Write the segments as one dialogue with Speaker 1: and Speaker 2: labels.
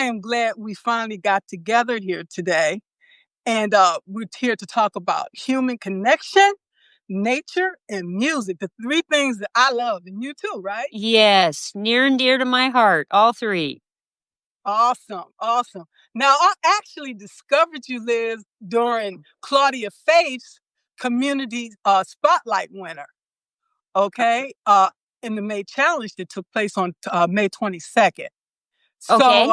Speaker 1: am glad we finally got together here today. And we're here to talk about human connection, nature, and music, the three things that I love, and you too, right?
Speaker 2: Yes, near and dear to my heart, all three.
Speaker 1: Awesome, awesome. Now, I actually discovered you, Liz, during Claudia Faith's community spotlight winner, okay, in the May Challenge that took place on May 22nd. So,
Speaker 2: Okay.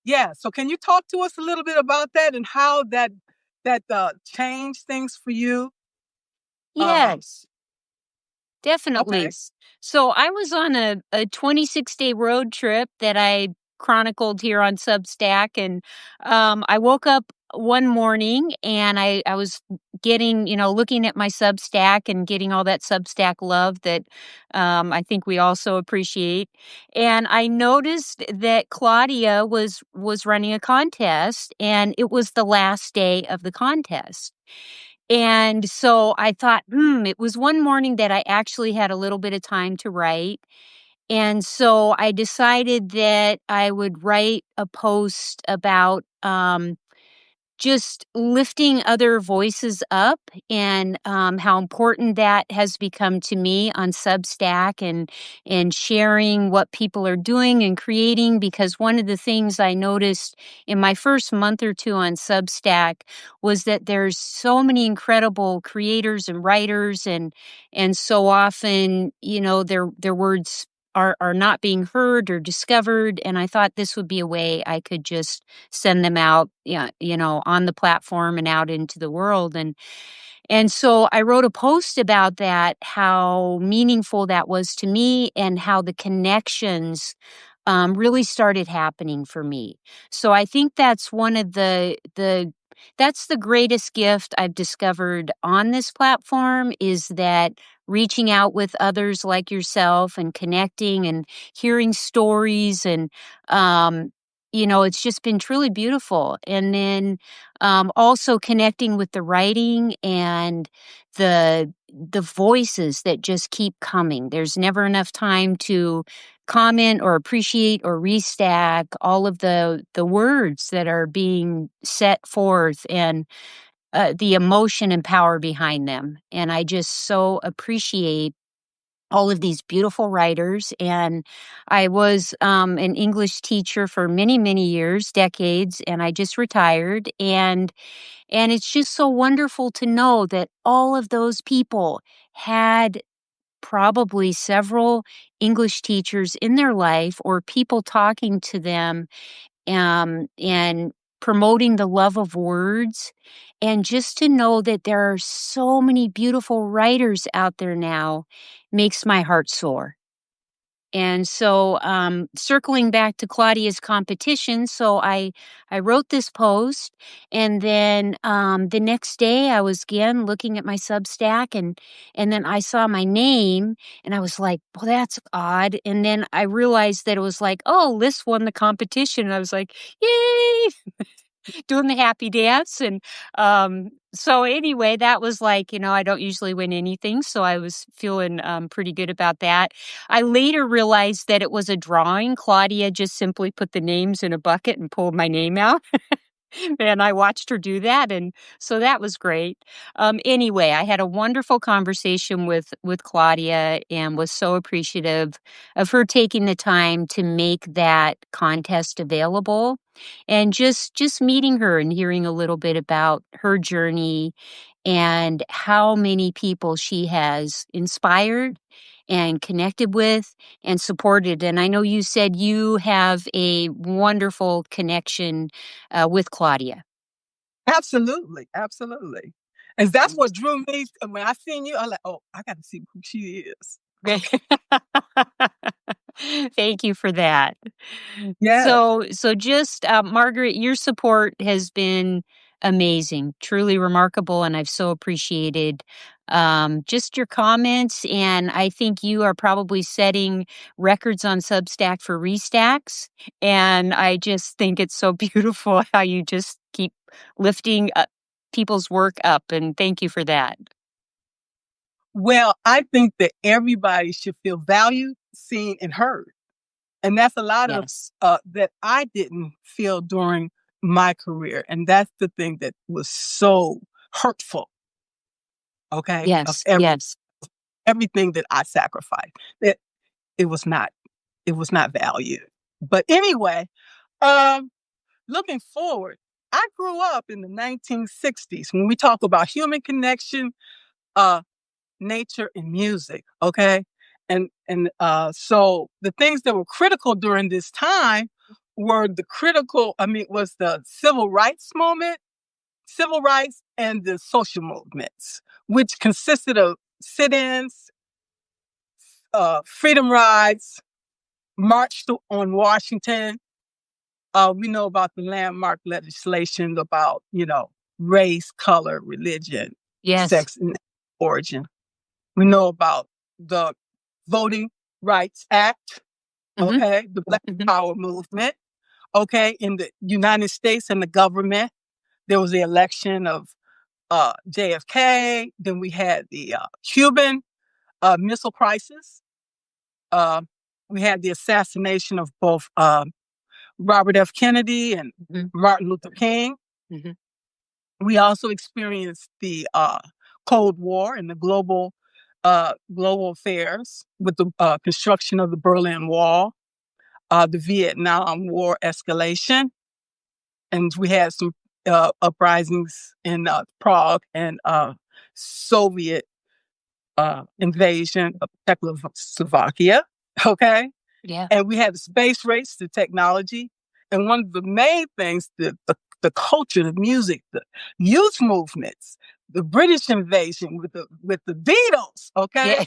Speaker 1: yeah. So can you talk to us a little bit about that and how that changed things for you? Um,
Speaker 2: Yes, definitely.
Speaker 1: okay.
Speaker 2: So I was on a 26-day road trip that I chronicled here on Substack. And I woke up one morning and I was getting, looking at my Substack and getting all that Substack love that I think we also appreciate. And I noticed that Claudia was running a contest, and it was the last day of the contest. And so I thought, it was one morning that I actually had a little bit of time to write. And so I decided that I would write a post about just lifting other voices up, and how important that has become to me on Substack, and sharing what people are doing and creating. Because one of the things I noticed in my first month or two on Substack was that there's so many incredible creators and writers, and so often, their words are not being heard or discovered. And I thought this would be a way I could just send them out, yeah, on the platform and out into the world. And so I wrote a post about that, how meaningful that was to me, and how the connections really started happening for me. So I think that's one of the that's the greatest gift I've discovered on this platform, is that reaching out with others like yourself and connecting and hearing stories, and it's just been truly beautiful. And then also connecting with the writing and the voices that just keep coming. There's never enough time to comment or appreciate or restack all of the words that are being set forth, and the emotion and power behind them. And I just so appreciate all of these beautiful writers. And I was an English teacher for many, many years, decades, and I just retired. And it's just so wonderful to know that all of those people had probably several English teachers in their life, or people talking to them, and promoting the love of words. And just to know that there are so many beautiful writers out there now makes my heart soar. And so, circling back to Claudia's competition, so I wrote this post, and then the next day I was again looking at my Substack, and then I saw my name, and I was like, "Well, that's odd." And then I realized that it was like, "Oh, Liz won the competition." And I was like, "Yay!" Doing the happy dance. And so anyway, that was like, I don't usually win anything, so I was feeling pretty good about that. I later realized that it was a drawing. Claudia just simply put the names in a bucket and pulled my name out. And I watched her do that, and so that was great. Anyway, I had a wonderful conversation with Claudia, and was so appreciative of her taking the time to make that contest available, and just meeting her and hearing a little bit about her journey, and how many people she has inspired and connected with and supported. And I know you said you have a wonderful connection with Claudia.
Speaker 1: Absolutely, absolutely. And that's what drew me when I seen you. I'm like, oh, I got to see who she is.
Speaker 2: Thank you for that.
Speaker 1: Yes,
Speaker 2: So just Margaret, your support has been amazing, truly remarkable, and I've so appreciated just your comments. And I think you are probably setting records on Substack for restacks. And I just think it's so beautiful how you just keep lifting people's work up. And thank you for that.
Speaker 1: well, I think that everybody should feel valued, seen, and heard. And that's a lot of
Speaker 2: Yes.
Speaker 1: that I didn't feel during my career. And that's the thing that was so hurtful, okay, of
Speaker 2: Yes. Yes.
Speaker 1: everything that I sacrificed. That it was not valued. But anyway, um, looking forward, I grew up in the 1960s when we talk about human connection, uh, nature, and music. Okay, and so the things that were critical during this time were the critical. I mean, was the civil rights, and the social movements, which consisted of sit-ins, freedom rides, marched on Washington. We know about the landmark legislation about, race, color, religion,
Speaker 2: Yes.
Speaker 1: sex, and origin. We know about the Voting Rights Act,
Speaker 2: Mhm.
Speaker 1: okay, the Black
Speaker 2: Mhm.
Speaker 1: Power movement, okay, in the United States and the government. There was the election of JFK. Then we had the Cuban Missile Crisis. Uh, we had the assassination of both Robert F. Kennedy and
Speaker 2: Mhm.
Speaker 1: Martin Luther King.
Speaker 2: Mhm.
Speaker 1: We also experienced the Cold War and the global affairs with the construction of the Berlin Wall, the Vietnam War escalation, and we had some uprisings in Prague and Soviet invasion of Czechoslovakia. Okay,
Speaker 2: Yeah.
Speaker 1: and we had the space race, the technology, and one of the main things, the culture, the music, the youth movements, the British invasion with the Beatles,
Speaker 2: Yeah.
Speaker 1: okay,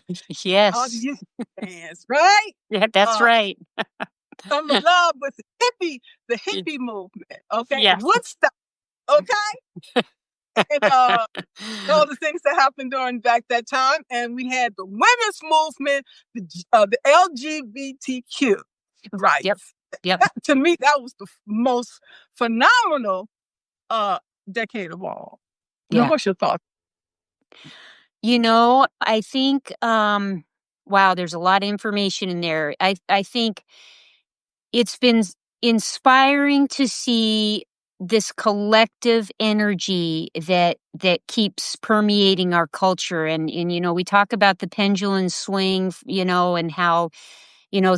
Speaker 1: all the
Speaker 2: Yes.
Speaker 1: youth fans, right?
Speaker 2: Yeah, that's
Speaker 1: Uh,
Speaker 2: right.
Speaker 1: I'm in love with the
Speaker 2: Y
Speaker 1: hippie movement, okay,
Speaker 2: yeah.
Speaker 1: Woodstock, okay, and all the things that happened during back that time, and we had the women's movement, the LGBTQ
Speaker 2: Yep.
Speaker 1: rights.
Speaker 2: Yep.
Speaker 1: To me, that was the most phenomenal uh, decade of all. Now,
Speaker 2: Yeah.
Speaker 1: what's your thought?
Speaker 2: I think, wow, there's a lot of information in there. I think it's been inspiring to see this collective energy that keeps permeating our culture, and we talk about the pendulum swing, and how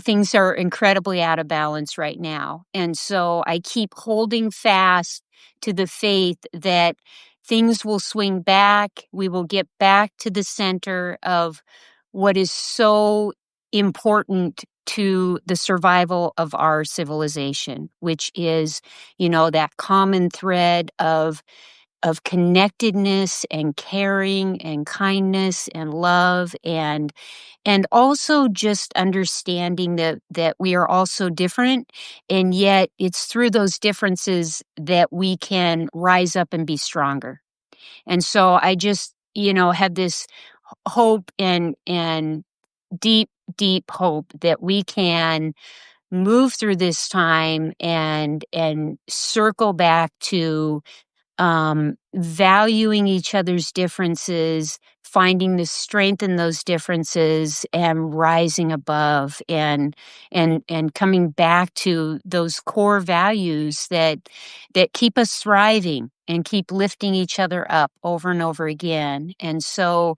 Speaker 2: things are incredibly out of balance right now. And so I keep holding fast to the faith that things will swing back. We will get back to the center of what is so important to the survival of our civilization, which is, that common thread of connectedness and caring and kindness and love, and also just understanding that we are all so different, and yet it's through those differences that we can rise up and be stronger. And so I just, have this hope, and deep, deep hope that we can move through this time and circle back to valuing each other's differences, finding the strength in those differences, and rising above, and coming back to those core values that keep us thriving and keep lifting each other up over and over again. And so,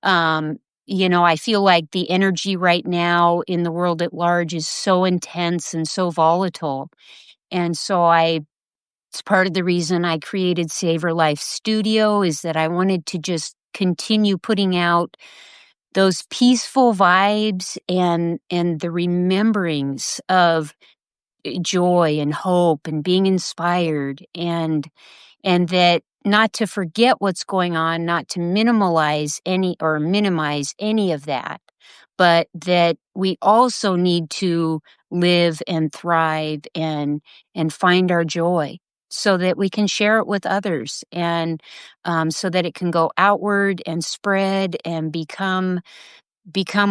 Speaker 2: I feel like the energy right now in the world at large is so intense and so volatile. And so it's part of the reason I created Savor Life Studio, is that I wanted to just continue putting out those peaceful vibes and the rememberings of joy and hope and being inspired, and that not to forget what's going on, not to minimize any of that, but that we also need to live and thrive and find our joy so that we can share it with others, and so that it can go outward and spread and become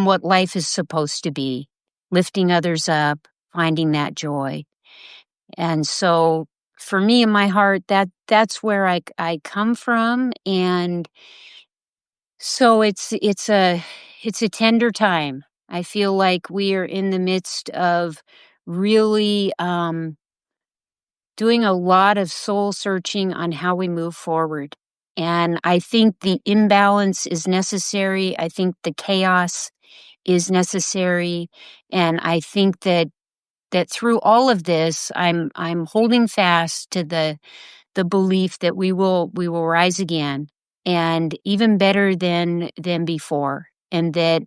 Speaker 2: what life is supposed to be, lifting others up, finding that joy. And so for me in my heart, that's where I come from. And so it's a tender time. I feel like we are in the midst of really doing a lot of soul searching on how we move forward. And I think the imbalance is necessary. I think the chaos is necessary. And I think that through all of this, I'm holding fast to the belief that we will rise again, and even better than before, and that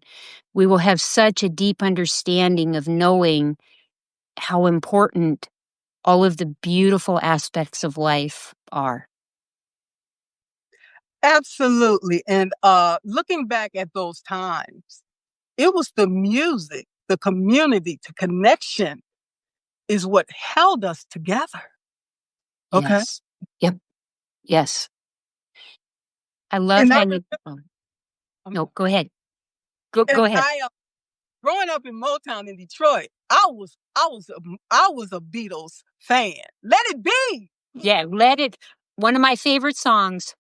Speaker 2: we will have such a deep understanding of knowing how important all of the beautiful aspects of life are.
Speaker 1: Absolutely. And looking back at those times, it was the music, the community, the connection is what held us together. Okay.
Speaker 2: Yes. Yep. Yes. I love
Speaker 1: And
Speaker 2: how you no, go ahead. Go
Speaker 1: and
Speaker 2: ahead.
Speaker 1: growing up in Motown in Detroit, I was a Beatles fan. Let it be.
Speaker 2: Yeah, let it one of my favorite songs.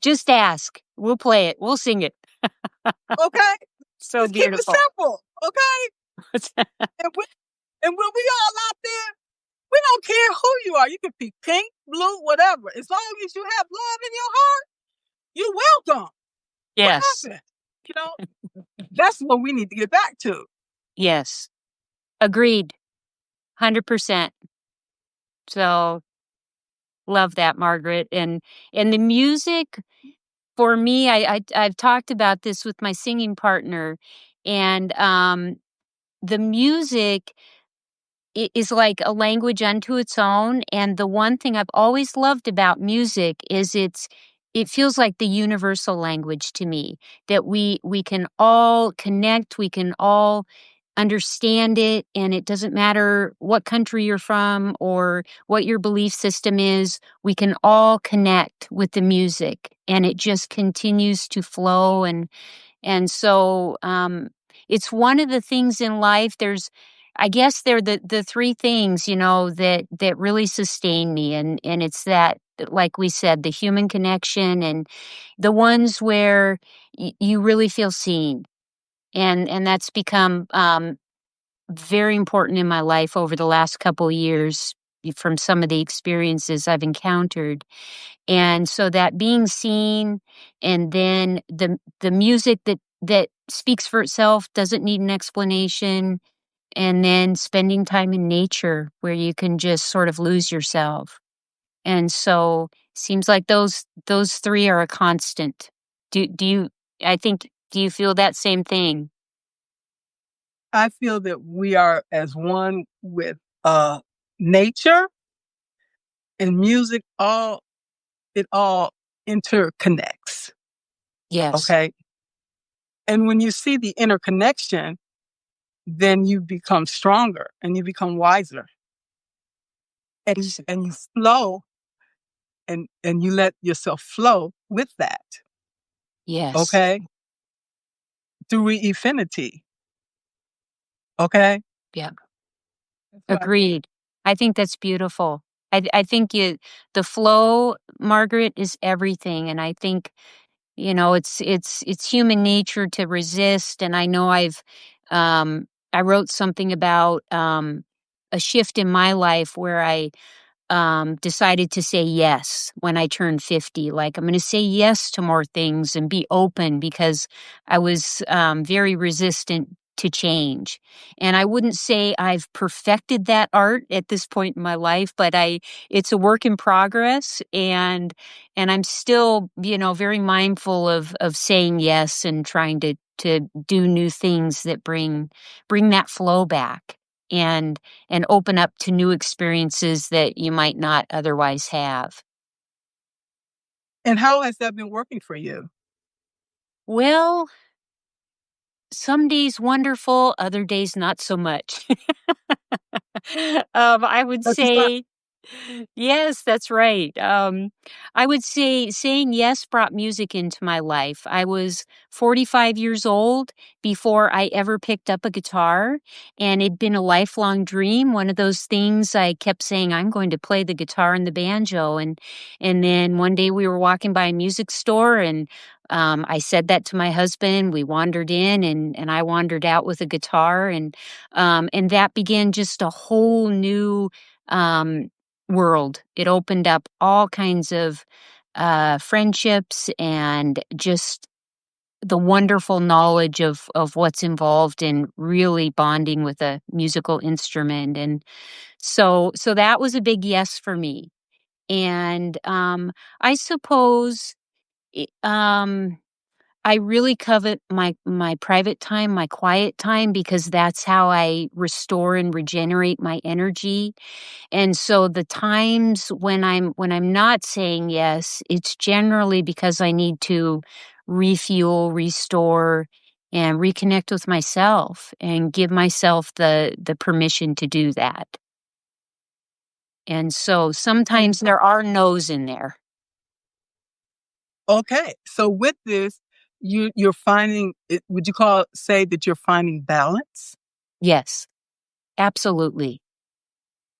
Speaker 2: Just ask. We'll play it. We'll sing it.
Speaker 1: Okay.
Speaker 2: So
Speaker 1: Just keep it
Speaker 2: beautiful.
Speaker 1: simple. Okay. And when we all out there, we don't care who you are. You can be pink, blue, whatever. As long as you have love in your heart, you're welcome. What
Speaker 2: Yes.
Speaker 1: happened? You know, that's what we need to get back to.
Speaker 2: Yes. Agreed. 100%. So, love that, Margaret. And the music for me, I've talked about this with my singing partner, and, the music is like a language unto its own. And the one thing I've always loved about music is it feels like the universal language to me, that we can all connect, we can all understand it, and it doesn't matter what country you're from or what your belief system is. We can all connect with the music, and it just continues to flow. And so, it's one of the things in life. I guess they're the three things, that really sustain me, and it's that, like we said, the human connection, and the ones where you really feel seen, and that's become very important in my life over the last couple years from some of the experiences I've encountered. And so that being seen, and then the music that speaks for itself, doesn't need an explanation, and then spending time in nature where you can just sort of lose yourself. And so seems like those three are a constant. Do you I think do you feel that same thing?
Speaker 1: I feel that we are as one with nature and music. All interconnects.
Speaker 2: Yes.
Speaker 1: Okay. And when you see the interconnection, then you become stronger and you become wiser and you flow and you let yourself flow with that.
Speaker 2: Yes.
Speaker 1: Okay. Through infinity. Okay.
Speaker 2: Yeah.
Speaker 1: That's what I think.
Speaker 2: Agreed. I think that's beautiful. I think the flow, Margaret, is everything, and I think, it's human nature to resist. And I know I wrote something about a shift in my life where I decided to say yes when I turned 50. Like, I'm going to say yes to more things and be open, because I was very resistant to change. And I wouldn't say I've perfected that art at this point in my life, but it's a work in progress. And I'm still, very mindful of saying yes and trying to do new things that bring that flow back, and open up to new experiences that you might not otherwise have.
Speaker 1: And how has that been working for you?
Speaker 2: Well, some days wonderful, other days not so much. I would
Speaker 1: But you start
Speaker 2: say Yes, that's right. I would say saying yes brought music into my life. I was 45 years old before I ever picked up a guitar, and it'd been a lifelong dream. One of those things I kept saying, I'm going to play the guitar and the banjo. And then one day we were walking by a music store, and I said that to my husband. We wandered in, and I wandered out with a guitar, and that began just a whole new um, world. It opened up all kinds of friendships and just the wonderful knowledge of what's involved in really bonding with a musical instrument. And so that was a big yes for me. And I suppose I really covet my private time, my quiet time, because that's how I restore and regenerate my energy. And so the times when I'm not saying yes, it's generally because I need to refuel, restore, and reconnect with myself and give myself the permission to do that. And so
Speaker 1: And
Speaker 2: sometimes there are no's in there.
Speaker 1: okay, so with this, you're finding it, would you say that you're finding balance?
Speaker 2: Yes, absolutely.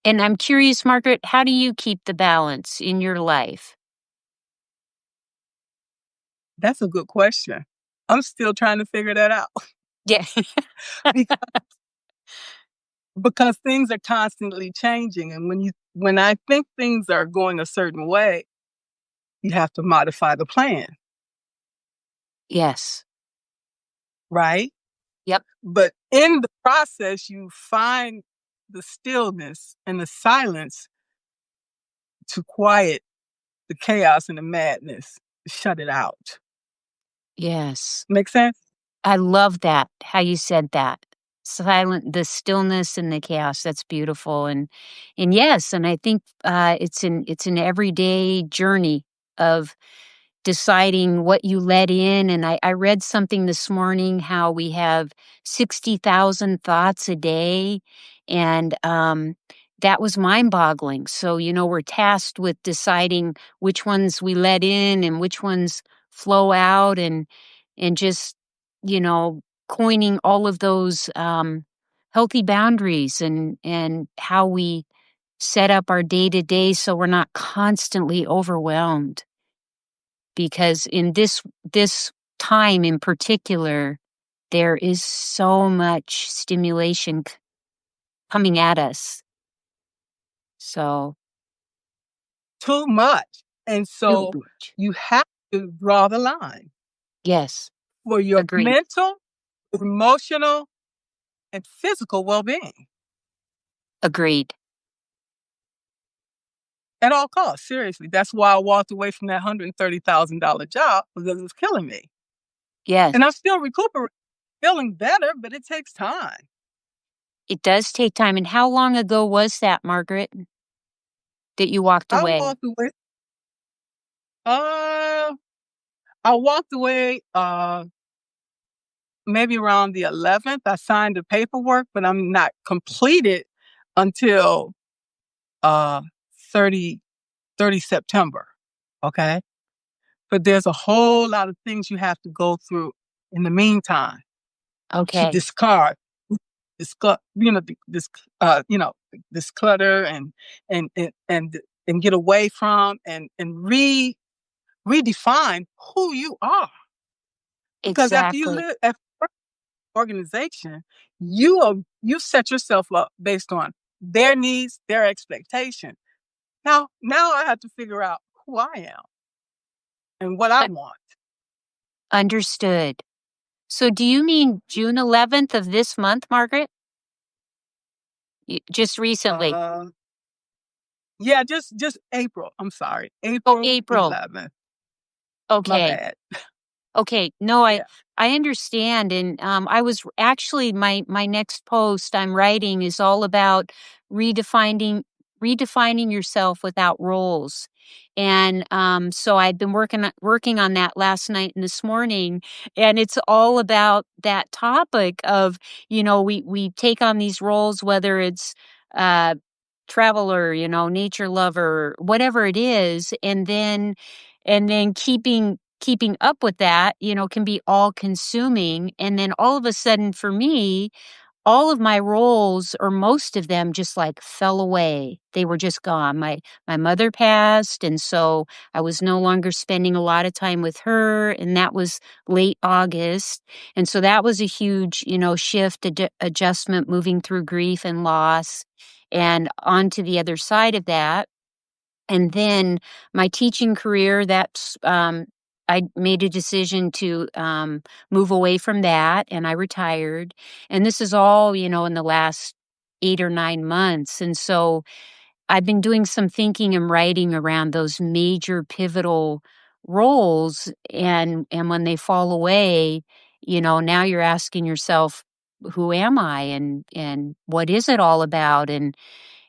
Speaker 2: And I'm curious, Margaret, how do you keep the balance in your life?
Speaker 1: That's a good question. I'm still trying to figure that out
Speaker 2: Yeah.
Speaker 1: because things are constantly changing, and when I think things are going a certain way, you have to modify the plan,
Speaker 2: Yes.
Speaker 1: right?
Speaker 2: Yep.
Speaker 1: But in the process, you find the stillness and the silence to quiet the chaos and the madness, shut it out.
Speaker 2: Yes.
Speaker 1: Make sense?
Speaker 2: I love that, how you said that. Silent the stillness and the chaos, that's beautiful, and yes, and I think, it's an everyday journey of deciding what you let in, and I read something this morning how we have 60,000 thoughts a day, and, that was mind-boggling. So, we're tasked with deciding which ones we let in and which ones flow out and just, you know, coining all of those, healthy boundaries and how we set up our day to day so we're not constantly overwhelmed because in this time in particular, there is so much stimulation coming at us. So,
Speaker 1: Too much. And
Speaker 2: too
Speaker 1: so
Speaker 2: much.
Speaker 1: you have to draw the line
Speaker 2: Yes,
Speaker 1: for your
Speaker 2: agreed.
Speaker 1: mental, emotional, and physical well being
Speaker 2: Agreed.
Speaker 1: at all costs. Seriously. That's why I walked away from that $130,000 job because it was killing me.
Speaker 2: Yes,
Speaker 1: And I'm still recuperating, feeling better, but it takes time.
Speaker 2: it does take time. And how long ago was that, Margaret, that you walked
Speaker 1: I
Speaker 2: away?
Speaker 1: walked away. Uh, I walked away maybe around the 11th. I signed the paperwork, but I'm not completed until uh 30 30 September. Okay. But there's a whole lot of things you have to go through in the meantime to
Speaker 2: Okay,
Speaker 1: discard, this, you know, this clutter and, and, and, and get away from and redefine who you are. Because after you
Speaker 2: exactly.
Speaker 1: live at organization, you set yourself up based on their needs, their expectation. Now I have to figure out who I am and what I
Speaker 2: Uh,
Speaker 1: want.
Speaker 2: Understood. So do you mean June 11th of this month, Margaret? Just recently?
Speaker 1: Uh, yeah, just April. I'm sorry,
Speaker 2: Oh,
Speaker 1: April
Speaker 2: April.
Speaker 1: 11th. My
Speaker 2: Okay.
Speaker 1: bad.
Speaker 2: Okay. No,
Speaker 1: Yeah.
Speaker 2: I understand, and I was actually my next post I'm writing is all about redefining yourself without roles, and so I've been working on that last night and this morning, and it's all about that topic of we take on these roles, whether it's uh, traveler, nature lover, whatever it is, and then keeping up with that, can be all consuming. And then all of a sudden for me, all of my roles or most of them just like fell away. They were just gone. My mother passed, and so I was no longer spending a lot of time with her, and that was late August. And so that was a huge, shift, adjustment, moving through grief and loss and on to the other side of that. And then my teaching career, I made a decision to move away from that, and I retired. And this is all, in the last 8 or 9 months. And so I've been doing some thinking and writing around those major pivotal roles. And when they fall away, now you're asking yourself, who am I, and what is it all about? And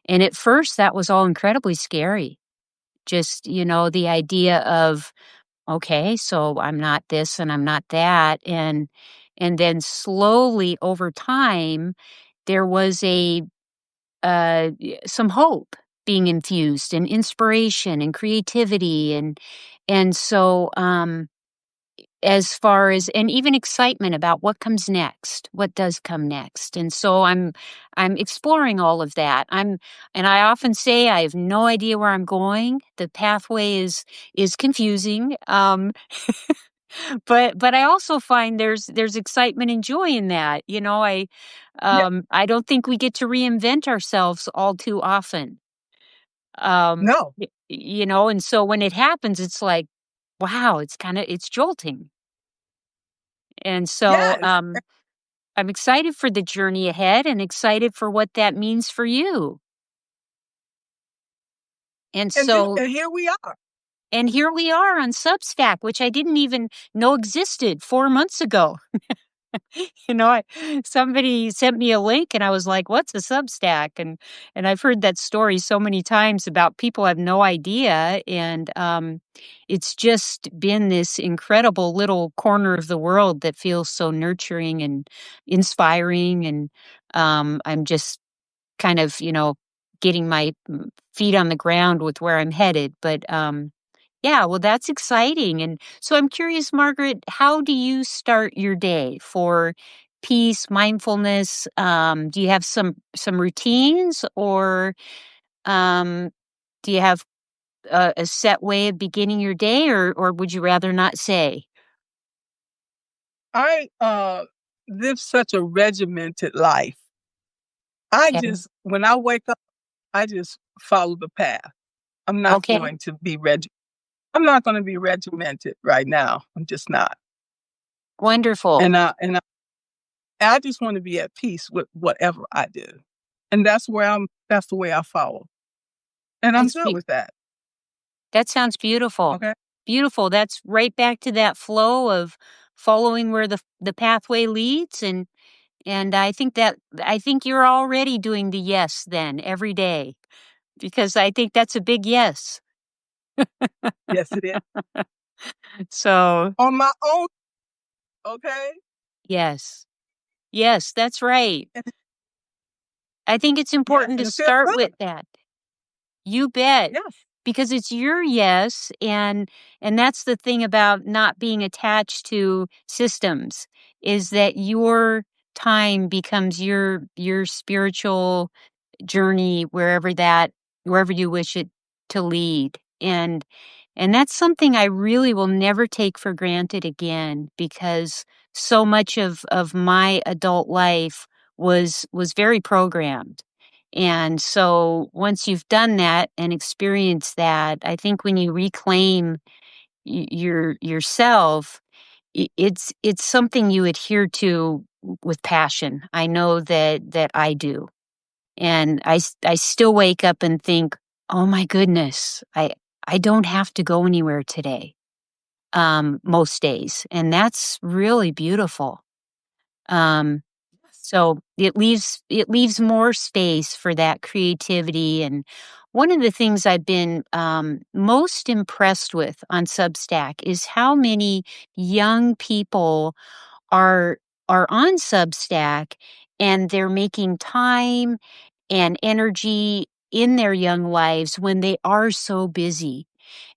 Speaker 2: at first that was all incredibly scary. Just, the idea of, okay, so I'm not this and I'm not that. And then slowly over time, there was some hope being infused and inspiration and creativity. And so, as far as, and even excitement about what comes next, what does come next. And so I'm exploring all of that. And I often say I have no idea where I'm going. The pathway is confusing. But I also find there's excitement and joy in that.
Speaker 1: Yeah.
Speaker 2: I don't think we get to reinvent ourselves all too often.
Speaker 1: No.
Speaker 2: And so when it happens, it's like, wow, it's jolting. And so,
Speaker 1: Yes.
Speaker 2: I'm excited for the journey ahead and excited for what that means for you. And
Speaker 1: And this,
Speaker 2: so,
Speaker 1: and here we are.
Speaker 2: and here we are on Substack, which I didn't even know existed 4 months ago. Somebody sent me a link and I was like, what's a Substack? And I've heard that story so many times about people have no idea. And it's just been this incredible little corner of the world that feels so nurturing and inspiring. And I'm just kind of, getting my feet on the ground with where I'm headed. But yeah, well, that's exciting. And so I'm curious, Margaret, how do you start your day for peace, mindfulness? Do you have some routines, or um, do you have a set way of beginning your day, or would you rather not say?
Speaker 1: I live such a regimented life. I
Speaker 2: Okay.
Speaker 1: just when I wake up, I just follow the path. I'm not
Speaker 2: Okay.
Speaker 1: going to be I'm not going to be regimented right now. I'm just not.
Speaker 2: Wonderful.
Speaker 1: And I just want to be at peace with whatever I do. And that's the way I follow. And I'm
Speaker 2: That's
Speaker 1: good with that.
Speaker 2: That sounds beautiful.
Speaker 1: Okay?
Speaker 2: Beautiful. That's right back to that flow of following where the pathway leads. And I think you're already doing the yes then every day, because I think that's a big yes.
Speaker 1: Yes, it is.
Speaker 2: So,
Speaker 1: On my own, okay?
Speaker 2: yes. Yes, that's right.
Speaker 1: And
Speaker 2: I think it's
Speaker 1: yes,
Speaker 2: important to
Speaker 1: and it feels
Speaker 2: start
Speaker 1: good.
Speaker 2: with that. You bet.
Speaker 1: Yes.
Speaker 2: Because it's your yes, and that's the thing about not being attached to systems, is that your time becomes your spiritual journey, wherever you wish it to lead. And that's something I really will never take for granted again, because so much of my adult life was very programmed. And so once you've done that and experienced that, I think when you reclaim yourself, it's something you adhere to with passion. I know that I do. And I still wake up and think, "Oh my goodness, I don't have to go anywhere today." Most days, and that's really beautiful. Um, so it leaves more space for that creativity. And one of the things I've been most impressed with on Substack is how many young people are are on Substack, and they're making time and energy in their young lives when they are so busy,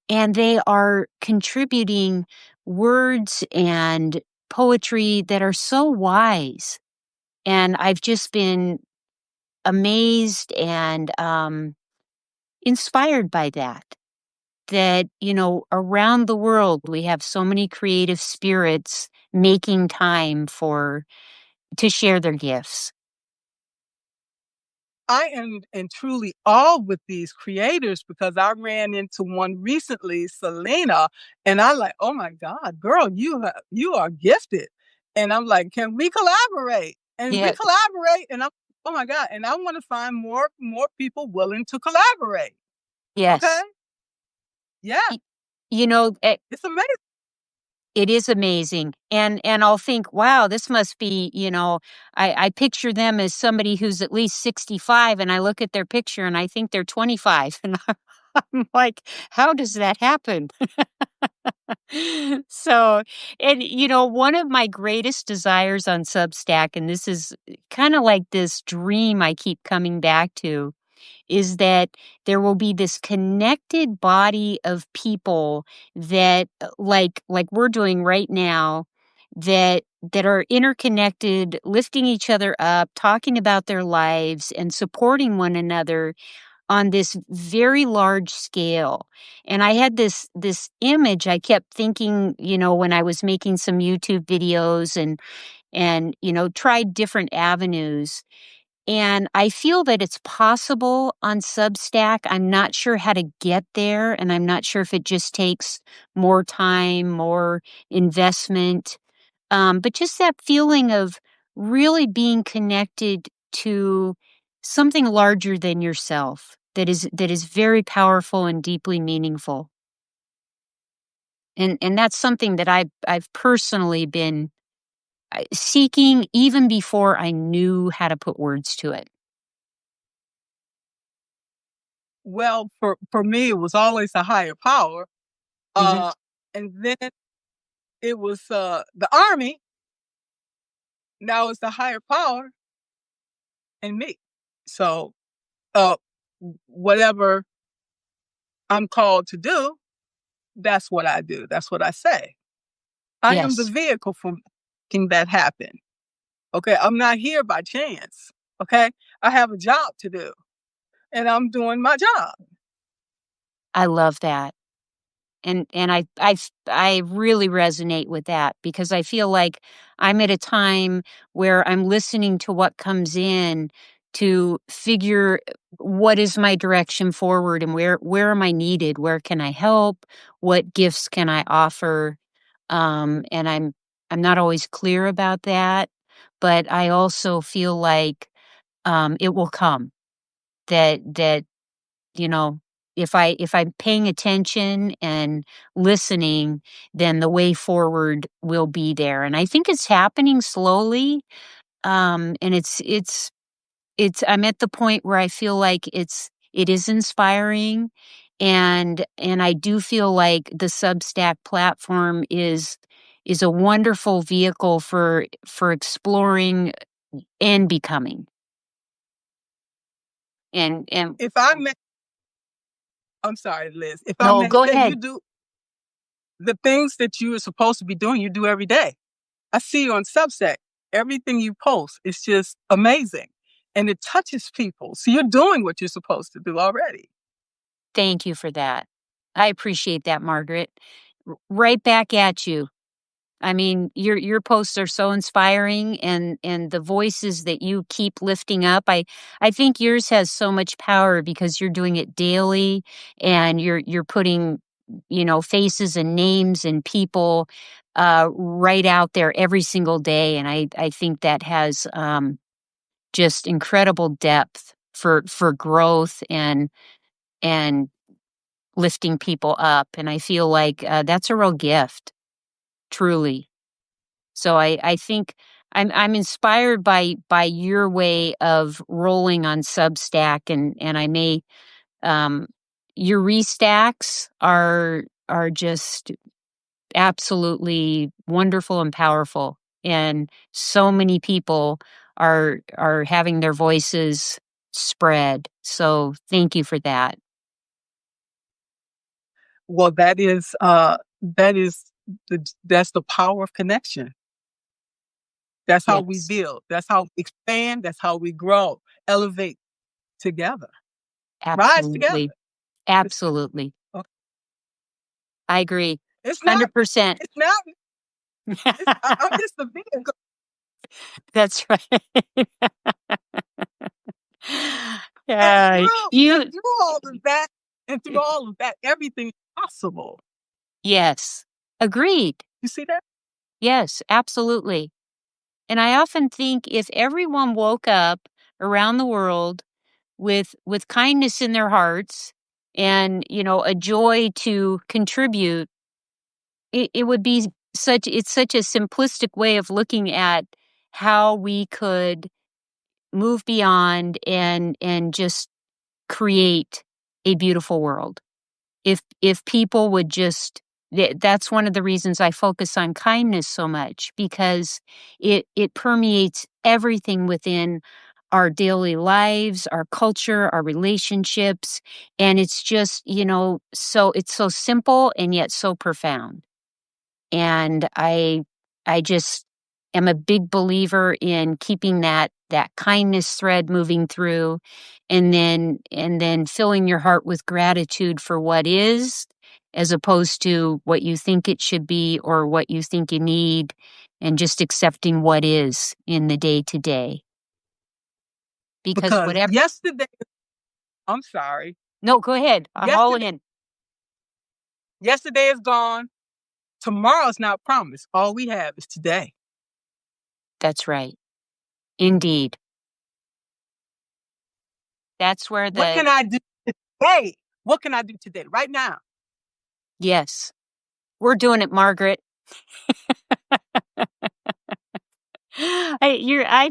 Speaker 2: and they are contributing words and poetry that are so wise. And I've just been amazed and inspired by that. That, around the world, we have so many creative spirits making time to share their gifts.
Speaker 1: I am in truly awe with these creators because I ran into one recently, Selena, and I like, oh my God, girl, you are gifted. And I'm like, can we collaborate? And we
Speaker 2: Yeah.
Speaker 1: collaborate, and I'm oh my God, and I want to find more people willing to collaborate. Okay,
Speaker 2: Yes.
Speaker 1: yeah,
Speaker 2: Y- You know,
Speaker 1: it's amazing.
Speaker 2: it is amazing, and I'll think, "Wow, this must be," I picture them as somebody who's at least 65, and I look at their picture and I think they're 25, and I'm like, "How does that happen?" So, and, one of my greatest desires on Substack, and this is kinda like this dream I keep coming back to, is that there will be this connected body of people that like we're doing right now, that are interconnected, lifting each other up, talking about their lives and supporting one another on this very large scale. And I had this image I kept thinking, when I was making some YouTube videos and tried different avenues, and I feel that it's possible on Substack. I'm not sure how to get there, and I'm not sure if it just takes more time, more investment. But just that feeling of really being connected to something larger than yourself that is very powerful and deeply meaningful. And that's something that I've personally been seeking even before I knew how to put words to it.
Speaker 1: Well, for me, it was always a higher power,
Speaker 2: Mhm.
Speaker 1: and then it was the army. Now it's the higher power in me. So, uh, whatever I'm called to do, that's what I do. That's what I say. I am the
Speaker 2: Yes.
Speaker 1: vehicle for making that happen. Okay. I'm not here by chance. Okay. I have a job to do and I'm doing my job.
Speaker 2: I love that. And I really resonate with that because I feel like I'm at a time where I'm listening to what comes in to figure what is my direction forward and where am I needed? Where can I help? What gifts can I offer? And I'm not always clear about that, but I also feel like it will come that you know, if I'm paying attention and listening, then the way forward will be there. And I think it's happening slowly. And it's I'm at the point where I feel like it is inspiring, and I do feel like the Substack platform is a wonderful vehicle for exploring and becoming. And
Speaker 1: If I may, I'm sorry, Liz. If I
Speaker 2: no,
Speaker 1: may
Speaker 2: go
Speaker 1: say, you
Speaker 2: ahead.
Speaker 1: do the things that you are supposed to be doing, you do every day. I see you on Substack. Everything you post is just amazing and it touches people. So you're doing what you're supposed to do already.
Speaker 2: Thank you for that. I appreciate that, Margaret. Right back at you. I mean, your posts are so inspiring, and the voices that you keep lifting up. I think yours has so much power because you're doing it daily, and you're putting, faces and names and people right out there every single day, and I think that has just incredible depth for growth and lifting people up, and I feel like, that's a real gift, truly. So I think I'm inspired by your way of rolling on Substack, and I may, um your restacks are just absolutely wonderful and powerful, and so many people are having their voices spread. So thank you for that.
Speaker 1: Well, that is that's the power of connection. That's how we
Speaker 2: Yes,
Speaker 1: build. That's how we expand. That's how we grow, elevate together, rise together.
Speaker 2: absolutely.
Speaker 1: It's,
Speaker 2: Absolutely.
Speaker 1: okay.
Speaker 2: I agree.
Speaker 1: It's not.
Speaker 2: 100%.
Speaker 1: It's not. I'm just a vehicle.
Speaker 2: That's right.
Speaker 1: And
Speaker 2: Yeah, you
Speaker 1: through all of that, and through all of that, everything is possible.
Speaker 2: yes, agreed.
Speaker 1: You see that?
Speaker 2: Yes, absolutely. And I often think if everyone woke up around the world with kindness in their hearts and, a joy to contribute, it would be it's such a simplistic way of looking at how we could move beyond and just create a beautiful world. If people would just that's one of the reasons I focus on kindness so much because it permeates everything within our daily lives, our culture, our relationships, and it's just, so it's so simple and yet so profound. And I just am a big believer in keeping that kindness thread moving through and then filling your heart with gratitude for what is as opposed to what you think it should be or what you think you need and just accepting what is in the day to day because
Speaker 1: Because
Speaker 2: whatever
Speaker 1: yesterday, I'm sorry.
Speaker 2: no go ahead I'll haul
Speaker 1: Yesterday,
Speaker 2: in.
Speaker 1: yesterday is gone. Tomorrow's not promised. All we have is today.
Speaker 2: That's right, indeed. That's where
Speaker 1: What
Speaker 2: the
Speaker 1: can I do today? What can I do today? Right now.
Speaker 2: yes, we're doing it, Margaret. I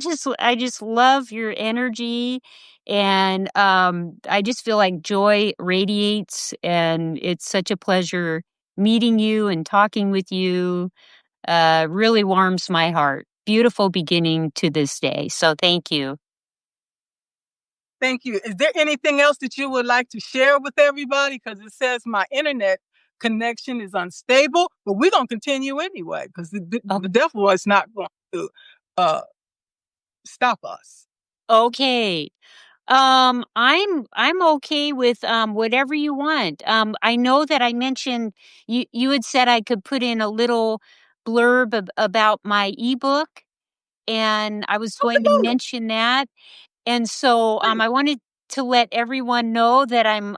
Speaker 2: just love your energy and I just feel like joy radiates and it's such a pleasure meeting you and talking with you. Really warms my heart. Beautiful beginning to this day. So thank you.
Speaker 1: Thank you. Is there anything else that you would like to share with everybody? Because it says my internet connection is unstable, but we're going to continue anyway because
Speaker 2: Oh,
Speaker 1: the devil is not going to uh, stop us.
Speaker 2: okay. I'm okay with whatever you want. I know that I mentioned you had said I could put in a little blurb about my ebook, and I was going to
Speaker 1: Absolutely.
Speaker 2: mention that. And so
Speaker 1: Please.
Speaker 2: I wanted to let everyone know that I'm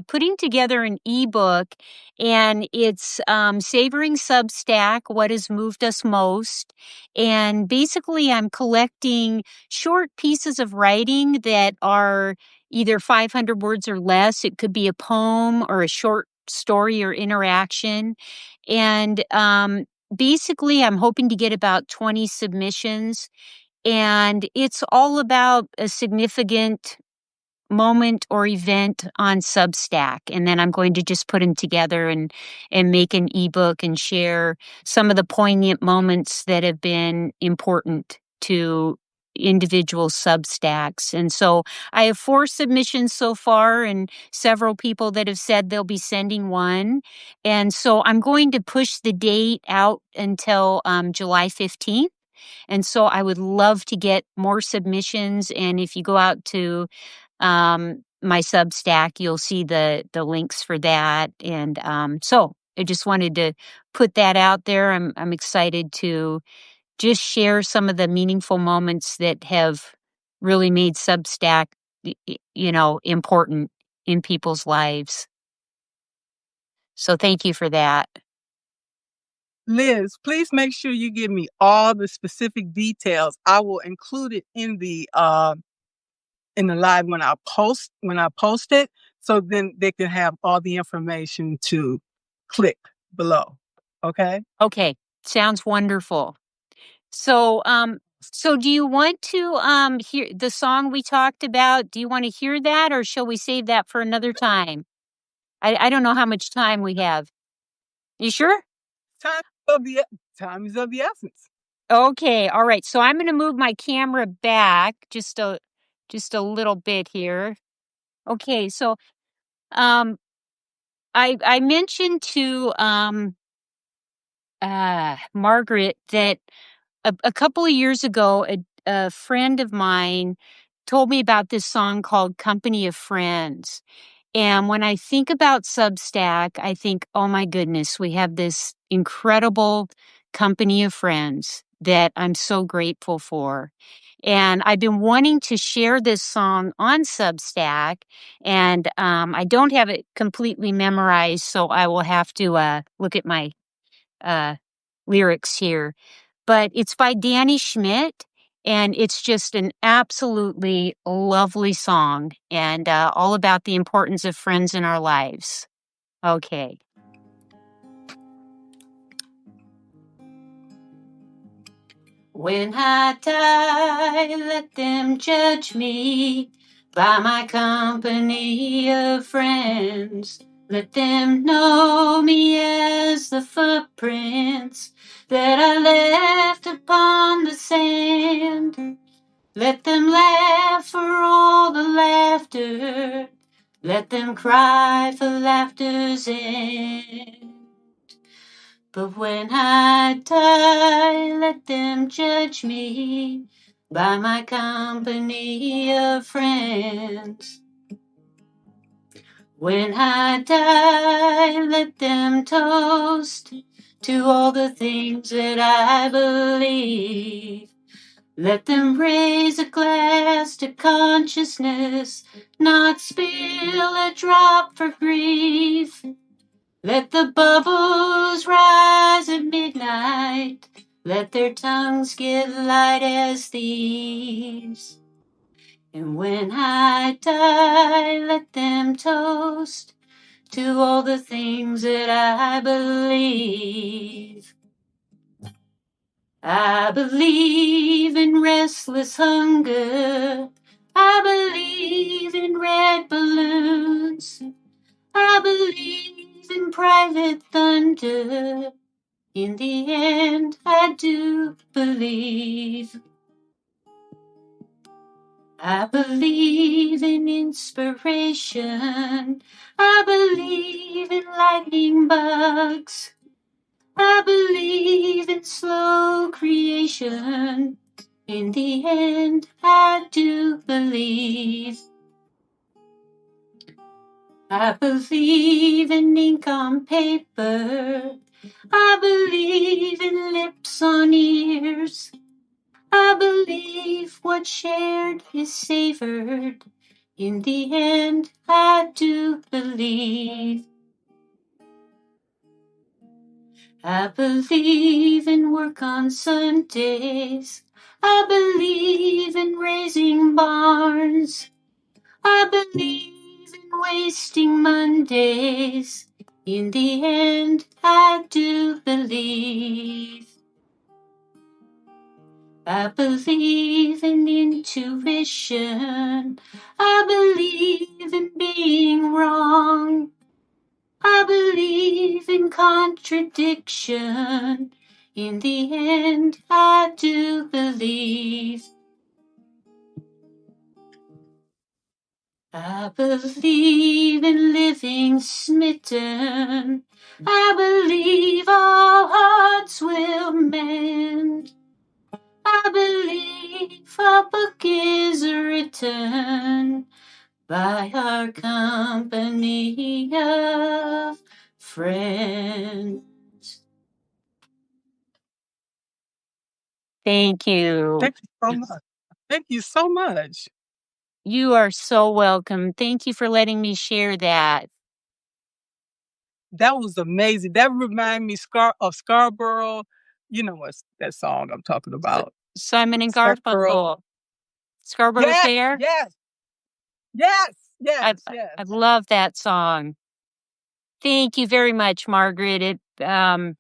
Speaker 2: putting together an ebook, and it's savoring Substack, what has moved us most. And basically, I'm collecting short pieces of writing that are either 500 words or less. It could be a poem or a short story or interaction. And basically, I'm hoping to get about 20 submissions and it's all about a significant moment or event on Substack. And then I'm going to just put them together and make an ebook and share some of the poignant moments that have been important to individual Substacks. And so I have 4 submissions so far and several people that have said they'll be sending one. And so I'm going to push the date out until July 15th. And so I would love to get more submissions. And if you go out to my Substack, you'll see the links for that. And so I just wanted to put that out there. I'm excited to just share some of the meaningful moments that have really made Substack, important in people's lives. So thank you for that.
Speaker 1: Liz, please make sure you give me all the specific details. I will include it in the live when I post it, so then they can have all the information to click below. Okay.
Speaker 2: Okay, sounds wonderful. So, so do you want to hear the song we talked about? Do you want to hear that, or shall we save that for another time? I don't know how much time we have. You sure?
Speaker 1: Time of the time is of the essence.
Speaker 2: Okay, all right. So I'm going to move my camera back just a just a little bit here. Okay, so um, I mentioned to Margaret that a couple of years ago, a friend of mine told me about this song called "Company of Friends." And when I think about Substack, I think, oh my goodness, we have this incredible company of friends that I'm so grateful for. And I've been wanting to share this song on Substack, and I don't have it completely memorized, so I will have to look at my uh, lyrics here. But it's by Danny Schmidt, and it's just an absolutely lovely song and all about the importance of friends in our lives. Okay. When I die, let them judge me by my company of friends. Let them know me as the footprints that I left upon the sand. Let them laugh for all the laughter. Let them cry for laughter's end. But when I die, let them judge me by my company of friends. When I die, let them toast to all the things that I believe. Let them raise a glass to consciousness, not spill a drop for grief. Let the bubbles rise at midnight. Let their tongues get light as thieves. And when I die, let them toast to all the things that I believe. I believe in restless hunger. I believe in red balloons. I believe in private thunder. In the end, I do believe. I believe in inspiration. I believe in lightning bugs. I believe in slow creation. In the end, I do believe. I believe in ink on paper. I believe in lips on ears. I believe what's shared is savored. In the end, I do believe. I believe in work on Sundays. I believe in raising barns. I believe in wasting Mondays. In the end, I do believe. I believe in intuition. I believe in being wrong. I believe in contradiction. In the end, I do believe. I believe in living smitten. I believe all hearts will mend. I believe our book is written by our company of friends. Thank you.
Speaker 1: Thank you so much. Thank you so much.
Speaker 2: You are so welcome. Thank you for letting me share that.
Speaker 1: That was amazing. That reminded me of Scarborough. You know what that song I'm talking about.
Speaker 2: Simon and
Speaker 1: Scarborough.
Speaker 2: Garfunkel. Scarborough
Speaker 1: Yes,
Speaker 2: Fair.
Speaker 1: yes, yes,
Speaker 2: I
Speaker 1: yes, yes.
Speaker 2: I love that song. Thank you very much, Margaret. I'm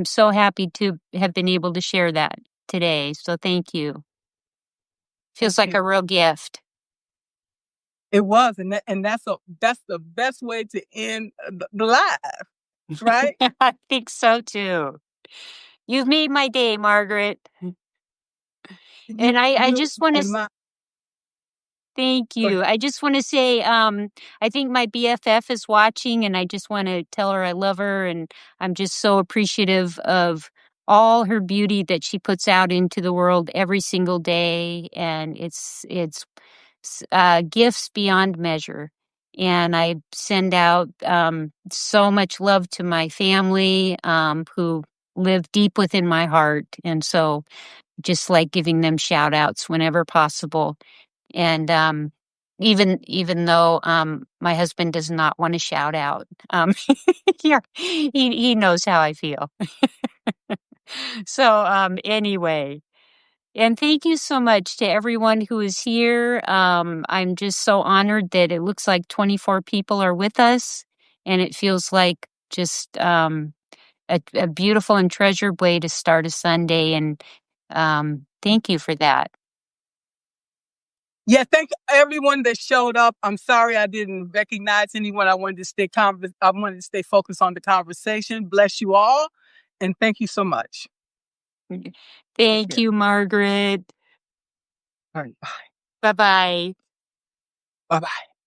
Speaker 2: so happy to have been able to share that today. So thank you. Feels like
Speaker 1: Okay.
Speaker 2: a real gift.
Speaker 1: It was, and that's the best way to end the live, right?
Speaker 2: I think so too. You've made my day, Margaret.
Speaker 1: You
Speaker 2: And I
Speaker 1: you
Speaker 2: just want
Speaker 1: and
Speaker 2: to
Speaker 1: my
Speaker 2: Thank
Speaker 1: Go
Speaker 2: you.
Speaker 1: ahead.
Speaker 2: I just want to say, I think my BFF is watching, and I just want to tell her I love her, and I'm just so appreciative of all her beauty that she puts out into the world every single day, and it's gifts beyond measure. And I send out so much love to my family who live deep within my heart, and so just like giving them shout outs whenever possible. And even though my husband does not want to shout out, yeah, he knows how I feel. So anyway, and thank you so much to everyone who is here. I'm just so honored that it looks like 24 people are with us, and it feels like just a beautiful and treasured way to start a Sunday. And thank you for that.
Speaker 1: Yeah, thank everyone that showed up. I'm sorry I didn't recognize anyone. I wanted to stay focused on the conversation. Bless you all, and thank you so much. Take
Speaker 2: Thank
Speaker 1: care.
Speaker 2: you, Margaret.
Speaker 1: All right.
Speaker 2: Bye bye.
Speaker 1: Bye bye.